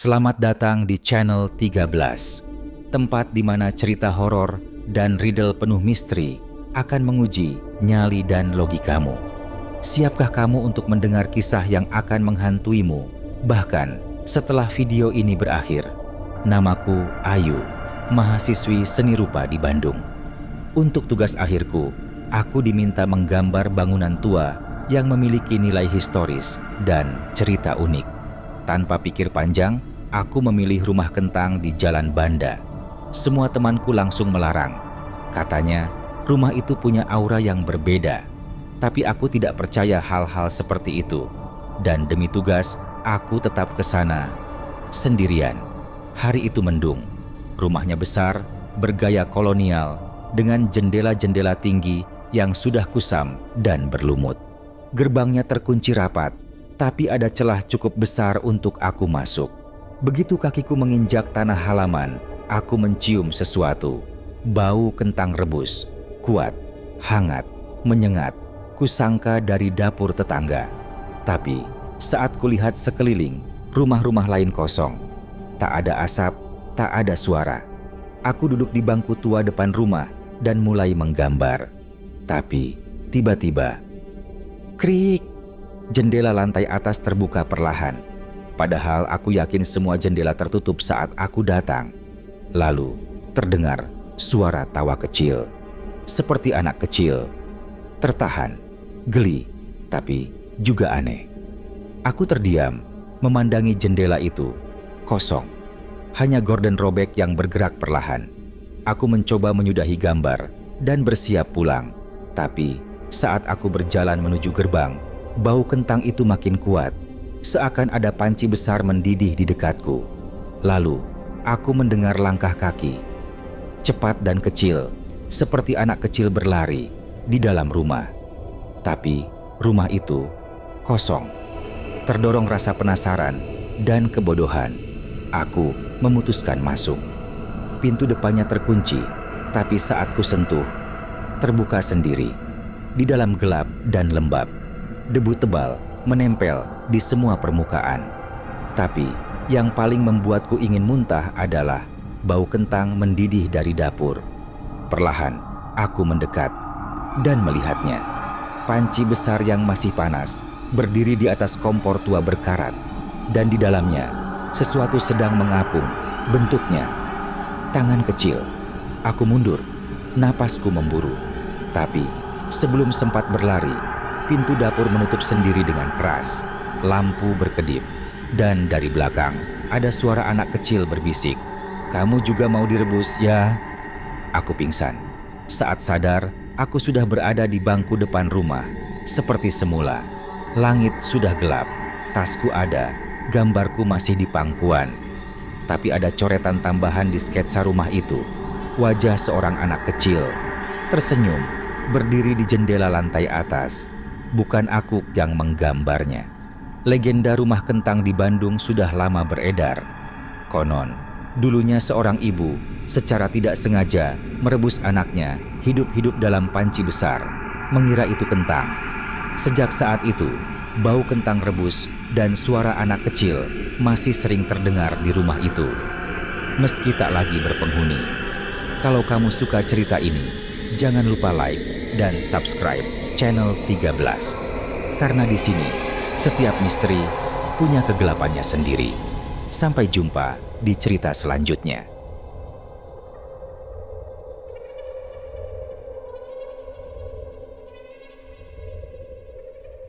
Selamat datang di channel 13, tempat di mana cerita horor dan riddle penuh misteri akan menguji nyali dan logikamu. Siapkah kamu untuk mendengar kisah yang akan menghantuimu, bahkan setelah video ini berakhir? Namaku Ayu, mahasiswi seni rupa di Bandung. Untuk tugas akhirku, aku diminta menggambar bangunan tua yang memiliki nilai historis dan cerita unik. Tanpa pikir panjang, aku memilih rumah kentang di Jalan Banda. Semua temanku langsung melarang. Katanya, rumah itu punya aura yang berbeda. Tapi aku tidak percaya hal-hal seperti itu. Dan demi tugas, aku tetap ke sana sendirian. Hari itu mendung. Rumahnya besar, bergaya kolonial, dengan jendela-jendela tinggi yang sudah kusam dan berlumut. Gerbangnya terkunci rapat, tapi ada celah cukup besar untuk aku masuk. Begitu kakiku menginjak tanah halaman, aku mencium sesuatu. Bau kentang rebus, kuat, hangat, menyengat. Kusangka dari dapur tetangga. Tapi saat kulihat sekeliling, rumah-rumah lain kosong. Tak ada asap, tak ada suara. Aku duduk di bangku tua depan rumah dan mulai menggambar. Tapi tiba-tiba, krik! Jendela lantai atas terbuka perlahan. Padahal aku yakin semua jendela tertutup saat aku datang. Lalu terdengar suara tawa kecil. Seperti anak kecil. Tertahan, geli, tapi juga aneh. Aku terdiam, memandangi jendela itu. Kosong. Hanya gorden robek yang bergerak perlahan. Aku mencoba menyudahi gambar dan bersiap pulang. Tapi saat aku berjalan menuju gerbang, bau kentang itu makin kuat, seakan ada panci besar mendidih di dekatku. Lalu, aku mendengar langkah kaki. Cepat dan kecil, seperti anak kecil berlari di dalam rumah. Tapi, rumah itu kosong. Terdorong rasa penasaran dan kebodohan, aku memutuskan masuk. Pintu depannya terkunci, tapi saat ku sentuh, terbuka sendiri. Di dalam gelap dan lembab, debu tebal menempel di semua permukaan. Tapi yang paling membuatku ingin muntah adalah bau kentang mendidih dari dapur. Perlahan aku mendekat dan melihatnya. Panci besar yang masih panas berdiri di atas kompor tua berkarat, dan di dalamnya sesuatu sedang mengapung. Bentuknya tangan kecil. Aku mundur, napasku memburu. Tapi sebelum sempat berlari, pintu dapur menutup sendiri dengan keras. Lampu berkedip. Dan dari belakang ada suara anak kecil berbisik, "Kamu juga mau direbus, ya?" Aku pingsan. Saat sadar, aku sudah berada di bangku depan rumah. Seperti semula. Langit sudah gelap. Tasku ada. Gambarku masih di pangkuan. Tapi ada coretan tambahan di sketsa rumah itu. Wajah seorang anak kecil. Tersenyum. Berdiri di jendela lantai atas. Bukan aku yang menggambarnya. Legenda rumah kentang di Bandung sudah lama beredar. Konon, dulunya seorang ibu secara tidak sengaja merebus anaknya hidup-hidup dalam panci besar, mengira itu kentang. Sejak saat itu, bau kentang rebus dan suara anak kecil masih sering terdengar di rumah itu. Meski tak lagi berpenghuni. Kalau kamu suka cerita ini, jangan lupa like dan subscribe channel 13. Karena di sini, setiap misteri punya kegelapannya sendiri. Sampai jumpa di cerita selanjutnya.